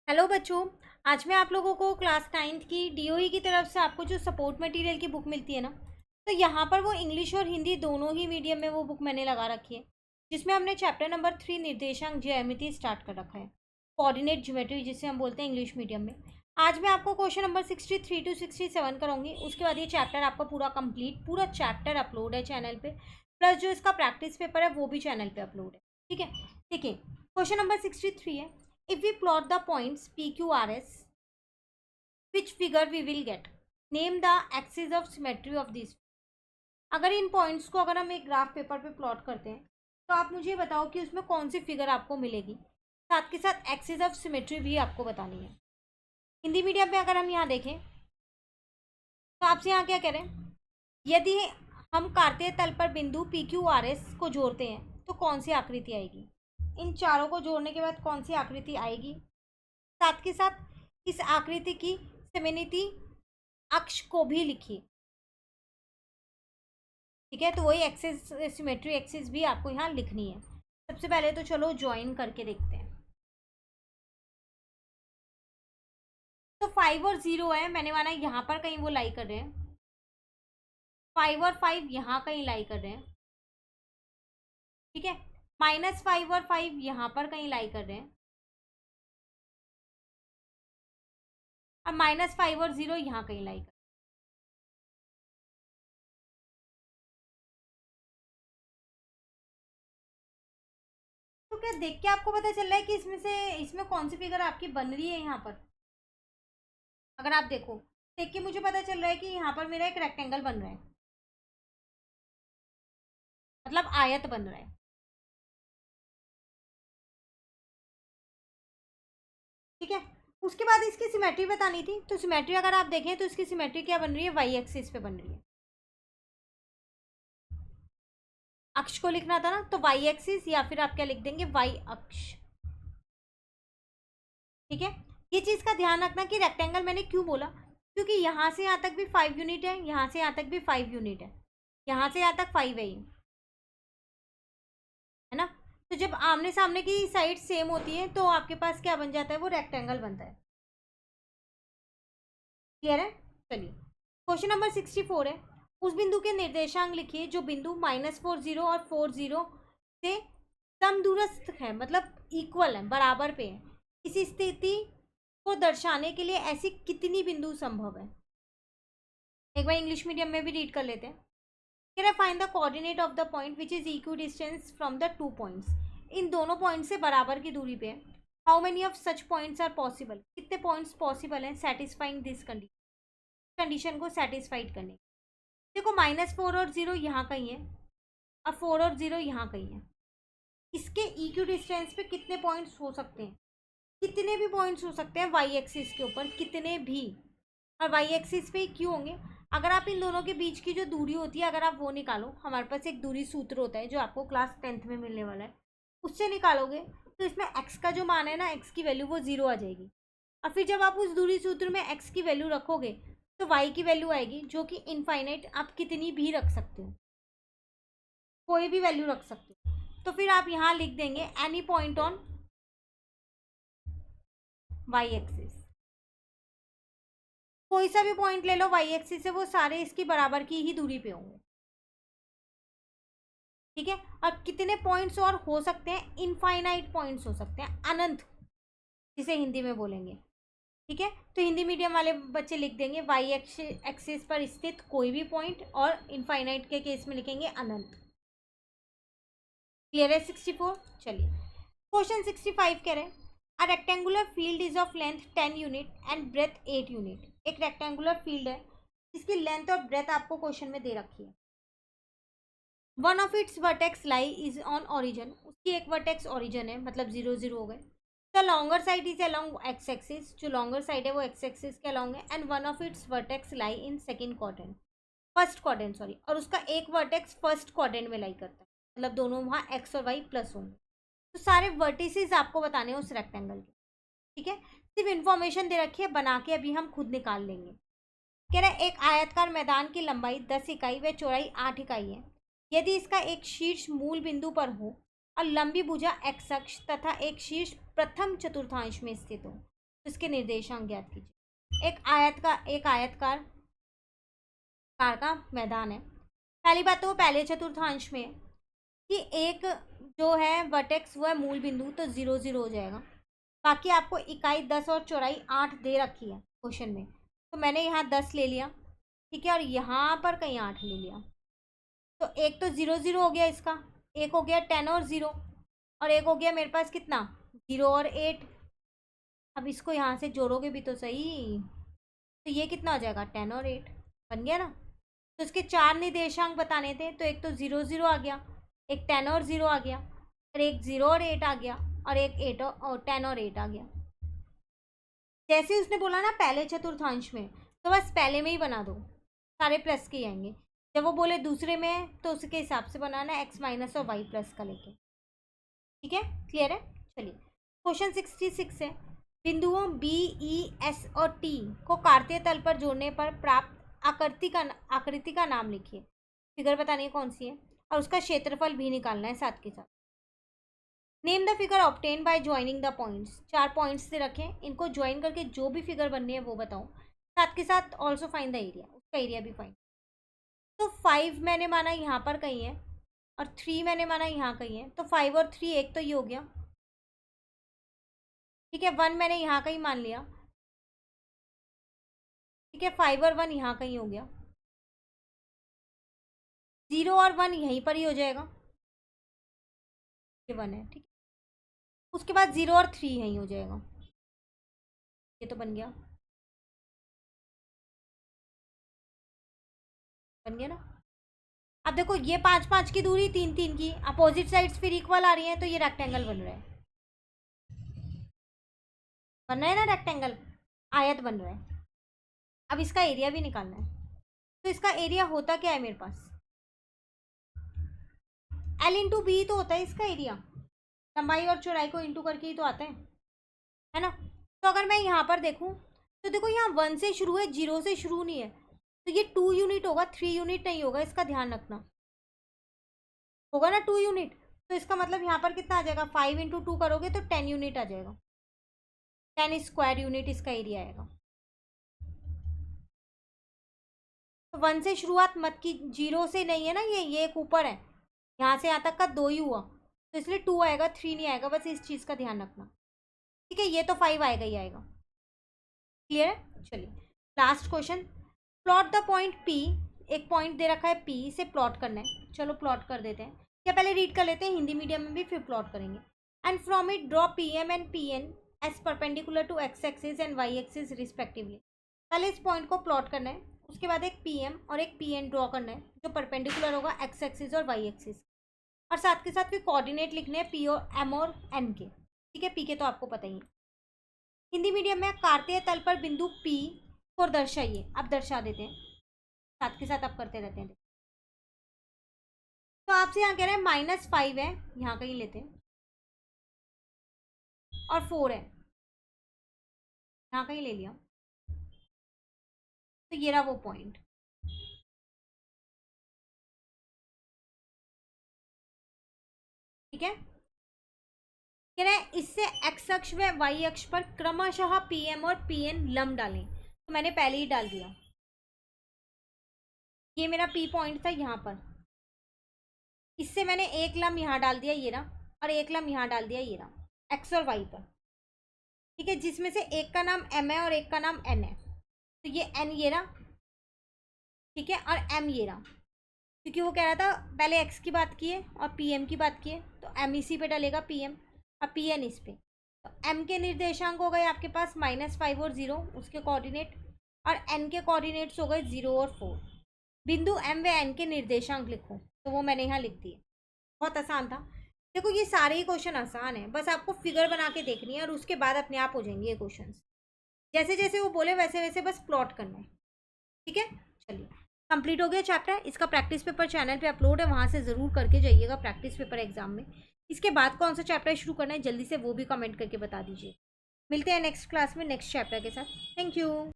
Hello बच्चों। आज मैं आप लोगों को क्लास 9th की डीओई की तरफ से आपको जो सपोर्ट मटेरियल की बुक मिलती है ना, तो यहाँ पर वो इंग्लिश और हिंदी दोनों ही मीडियम में वो बुक मैंने लगा रखी है, जिसमें हमने चैप्टर नंबर 3 निर्देशांक ज्यामिति स्टार्ट कर रखा है। कोऑर्डिनेट ज्योमेट्री जिसे हम बोलते हैं इंग्लिश मीडियम में। आज मैं आपको क्वेश्चन नंबर 63 टू 67 कराऊंगी। उसके बाद ये चैप्टर आपका पूरा कंप्लीट, पूरा चैप्टर अपलोड है चैनल पे, प्लस जो इसका प्रैक्टिस पेपर है वो भी चैनल पे अपलोड है। ठीक है, देखिए क्वेश्चन नंबर 63 है, if we plot the points PQRS, which figure we will get? Name the axis of symmetry of these. अगर इन पॉइंट्स को अगर हम एक ग्राफ पेपर पे प्लॉट करते हैं तो आप मुझे बताओ कि उसमें कौन सी फिगर आपको मिलेगी। साथ के साथ एक्सिस ऑफ सिमेट्री भी आपको बतानी है। हिंदी मीडियम में अगर हम यहाँ देखें तो आपसे यहाँ क्या कह रहे हैं, यदि हम कार्तीय तल पर बिंदु PQRS को जोड़ते हैं तो कौन सी आकृति आएगी। इन चारों को जोड़ने के बाद कौन सी आकृति आएगी। साथ के साथ इस आकृति की सेमेनिटी अक्ष को भी लिखिए। ठीक है, तो वही एक्सिस सिमेट्री एक्सिस भी आपको यहाँ लिखनी है। सबसे पहले तो चलो ज्वाइन करके देखते हैं। तो 5 और 0 है, मैंने माना यहाँ पर कहीं वो लाई कर रहे हैं। 5 और 5 यहाँ कहीं लाई कर रहे हैं। ठीक है, -5 और 5 यहाँ पर कहीं लाई कर रहे हैं। और -5 और 0 यहाँ कहीं लाई कर। तो क्या देख के आपको पता चल रहा है कि इसमें कौन सी फिगर आपकी बन रही है। यहाँ पर अगर आप देखो, देख के मुझे पता चल रहा है कि यहाँ पर मेरा एक रेक्टेंगल बन रहा है, मतलब आयत बन रहा है। ठीक है, उसके बाद इसकी सिमेट्री बतानी थी। तो सिमेट्री अगर आप देखें तो इसकी सिमेट्री क्या बन रही है, वाई एक्सिस पे बन रही है। अक्ष को लिखना था ना, तो वाई एक्सिस या फिर आप क्या लिख देंगे, वाई अक्ष। ठीक है, ये चीज का ध्यान रखना कि रेक्टेंगल मैंने क्यों बोला, क्योंकि यहाँ से यहाँ तक भी 5 यूनिट है, यहाँ से यहाँ तक भी 5 यूनिट है, यहाँ से यहाँ तक 5 है ना। तो जब आमने सामने की साइड सेम होती है तो आपके पास क्या बन जाता है, वो रेक्टेंगल बनता है। क्लियर है। चलिए क्वेश्चन नंबर 64 है, उस बिंदु के निर्देशांक लिखिए जो बिंदु -40 और 40 से समदूरस्थ है, मतलब इक्वल है, बराबर पे है। इस स्थिति को दर्शाने के लिए ऐसी कितनी बिंदु संभव है। एक बार इंग्लिश मीडियम में भी रीड कर लेते हैं। Can I find the coordinate of the point which is equidistance from the 2 points. इन दोनों पॉइंट से बराबर की दूरी पे है। How many of such points are possible, कितने पॉइंट्स पॉसिबल हैं सेटिस्फाइंग दिस कंडीशन को सेटिस्फाइड करने। देखो -4 और 0 यहाँ कहीं है, और 4 और 0 यहाँ कहीं है। इसके इक्वी डिस्टेंस पे कितने पॉइंट्स हो सकते हैं, कितने भी पॉइंट्स हो सकते हैं वाई एक्सिस के ऊपर, कितने भी। और वाई एक्सिस पे क्यों होंगे, अगर आप इन दोनों के बीच की जो दूरी होती है अगर आप वो निकालो, हमारे पास एक दूरी सूत्र होता है जो आपको क्लास 10th में मिलने वाला है, उससे निकालोगे तो इसमें x का जो मान है ना, x की वैल्यू वो 0 आ जाएगी। और फिर जब आप उस दूरी सूत्र में x की वैल्यू रखोगे तो y की वैल्यू आएगी जो कि इनफाइनाइट, आप कितनी भी रख सकते हो, कोई भी वैल्यू रख सकते हो। तो फिर आप यहाँ लिख देंगे any point on Y axis. कोई सा भी पॉइंट ले लो वाई एक्सिस से, वो सारे इसकी बराबर की ही दूरी पे होंगे। ठीक है, और कितने पॉइंट्स और हो सकते हैं, इनफाइनाइट पॉइंट्स हो सकते हैं, अनंत जिसे हिंदी में बोलेंगे। ठीक है, तो हिंदी मीडियम वाले बच्चे लिख देंगे वाई एक्सिस पर स्थित कोई भी पॉइंट, और इनफाइनाइट के केस में लिखेंगे अनंत। क्लियर है 64। चलिए क्वेश्चन 65 कह रहे हैं, a rectangular field is of length 10 unit and breadth 8 unit. एक रेक्टेंगुलर फील्ड है जिसकी लेंथ और ब्रेथ आपको क्वेश्चन में दे रखी है। One of its vertex lie is on origin, उसकी एक वर्टेक्स ओरिजन है, मतलब 0 0 हो गए। The longer side is along x axis, जो लॉन्गर साइड है वो एक्स एक्सिस के अलॉन्ग है। And one of its vertex lie in second quadrant, first quadrant sorry, और उसका एक वर्टेक्स फर्स्ट क्वाड्रेंट में लाई करता है, मतलब दोनों वहाँ एक्स और वाई प्लस होंगे। तो सारे वर्टिसेस आपको बताने हैं उस रेक्टेंगल के। ठीक है, सिर्फ इन्फॉर्मेशन दे रखी है, बना के अभी हम खुद निकाल लेंगे। कह रहा है एक आयतकार मैदान की लंबाई 10 इकाई व चौड़ाई 8 इकाई है। यदि इसका एक शीर्ष मूल बिंदु पर हो और लंबी भुजा एक्स अक्ष तथा एक शीर्ष प्रथम चतुर्थांश में स्थित हो, तो इसके निर्देशांक ज्ञात कीजिए। एक आयतकार कार का मैदान है। पहली बात तो वो पहले चतुर्थांश में है कि एक जो है वर्टेक्स वो है मूल बिंदु, तो 0 0 हो जाएगा। बाकी आपको इकाई 10 और चौड़ाई 8 दे रखी है क्वेश्चन में, तो मैंने यहाँ 10 ले लिया, ठीक है, और यहाँ पर कहीं 8 ले लिया। तो एक तो 0 0 हो गया इसका, एक हो गया 10 और 0, और एक हो गया मेरे पास कितना 0 और 8। अब इसको यहाँ से जोड़ोगे भी तो सही, तो ये कितना हो जाएगा 10 और 8 बन गया ना। तो इसके 4 निर्देशांक बताने थे, तो एक तो 0 0 आ गया, एक 10 और 0 आ गया, और एक 0 और 8 आ गया, और एक 8 और 10 और 8 आ गया। जैसे उसने बोला ना पहले चतुर्थांश में, तो बस पहले में ही बना दो, सारे प्लस के आएंगे। जब वो बोले दूसरे में है तो उसके हिसाब से बनाना x माइनस और y प्लस का लेके, ठीक है, क्लियर है। चलिए क्वेश्चन 66 है, बिंदुओं B, E, S और T को काटते तल पर जोड़ने पर प्राप्त आकृति का नाम लिखिए। फिगर बतानी है कौन सी है, और उसका क्षेत्रफल भी निकालना है साथ के साथ। Name the figure obtain by joining the points. 4 points से रखें, इनको ज्वाइन करके जो भी फिगर बननी है वो बताओ, साथ के साथ ऑल्सो फाइंड द एरिया, उसका एरिया भी फाइंड। तो 5 मैंने माना यहाँ पर कहीं है, और 3 मैंने माना यहाँ कहीं है, तो 5 और 3 एक तो ये हो गया, ठीक है। 1 मैंने यहाँ कहीं मान लिया, ठीक है, 5 और 1 यहाँ कहीं हो गया, 0 और 1 यहीं पर ही हो जाएगा, ये 1 है, ठीक है। उसके बाद 0 और 3 यहीं हो जाएगा, ये तो बन गया ना। अब देखो ये 5 5 की दूरी, 3 3 की, अपोजिट साइड्स फिर इक्वल आ रही हैं, तो ये रेक्टेंगल बन रहा है, ना रेक्टेंगल, आयत बन रहा है। अब इसका एरिया भी निकालना है, तो इसका एरिया होता क्या है मेरे पास, L इंटू बी तो होता है इसका एरिया, लंबाई और चौड़ाई को इंटू करके ही तो आता है ना। तो अगर मैं यहाँ पर देखूँ तो देखो यहाँ 1 से शुरू है, 0 से शुरू नहीं है, तो ये 2 यूनिट होगा, 3 यूनिट नहीं होगा, इसका ध्यान रखना, होगा ना 2 यूनिट। तो इसका मतलब यहाँ पर कितना आ जाएगा, 5 इंटू 2 करोगे तो 10 यूनिट आ जाएगा, 10 स्क्वायर यूनिट इसका एरिया आएगा। तो 1 से शुरुआत मत की, 0 से नहीं है ना, ये एक ऊपर है, यहाँ से यहाँ तक का 2 ही हुआ, तो इसलिए 2 आएगा, 3 नहीं आएगा, बस इस चीज़ का ध्यान रखना, ठीक है। ये तो 5 आएगा ही आएगा, क्लियर है। चलिए last question, plot the point P। एक पॉइंट दे रखा है P, से प्लॉट करना है, चलो प्लॉट कर देते हैं, या पहले रीड कर लेते हैं हिंदी मीडियम में भी, फिर प्लॉट करेंगे। And from it draw PM and PN as perpendicular to x axis and y axis respectively. पहले इस पॉइंट को प्लॉट करना है, उसके बाद एक PM और एक PN ड्रॉ करना है जो परपेंडिकुलर होगा x एक्सिस और y एक्सिस, और साथ के साथ फिर कोऑर्डिनेट लिखने हैं P और M और N के, ठीक है। P के तो आपको पता ही है। हिंदी मीडियम में कार्तीय तल पर बिंदु P को दर्शाइए, अब दर्शा देते हैं, साथ के साथ आप करते रहते हैं। तो आपसे यहाँ कह रहे हैं -5 है, यहाँ कहीं लेते हैं, और 4 है, यहाँ कहीं ले लिया, तो ये रहा वो पॉइंट, ठीक है। कह रहे हैं इससे x अक्ष व y अक्ष पर क्रमशः PM और PN लंब डालें, तो मैंने पहले ही डाल दिया, ये मेरा P पॉइंट था यहाँ पर, इससे मैंने एक लंब यहाँ डाल दिया ये रहा, और एक लंब यहाँ डाल दिया ये रहा, x और y पर, ठीक है, जिसमें से एक का नाम M है और एक का नाम N है, तो ये N ये रहा, ठीक है, और M ये रहा, क्योंकि वो कह रहा था पहले x की बात की है और PM की बात की है, तो M इसी पे डलेगा PM, और PN इस पे। तो M के निर्देशांक हो गए आपके पास -5 और 0 उसके कोऑर्डिनेट, और N के कोऑर्डिनेट्स हो गए 0 और 4। बिंदु M व N के निर्देशांक लिखो, तो वो मैंने यहाँ लिख दिए, बहुत आसान था। देखो ये सारे ही क्वेश्चन आसान है, बस आपको फिगर बना के देखनी है, और उसके बाद अपने आप हो जाएंगे ये क्वेश्चन, जैसे जैसे वो बोले वैसे वैसे बस प्लॉट करना है, ठीक है। चलिए कंप्लीट हो गया चैप्टर, इसका प्रैक्टिस पेपर चैनल पे अपलोड है, वहाँ से ज़रूर करके जाइएगा प्रैक्टिस पेपर एग्जाम में। इसके बाद कौन सा चैप्टर शुरू करना है जल्दी से वो भी कमेंट करके बता दीजिए। मिलते हैं नेक्स्ट क्लास में नेक्स्ट चैप्टर के साथ। Thank you.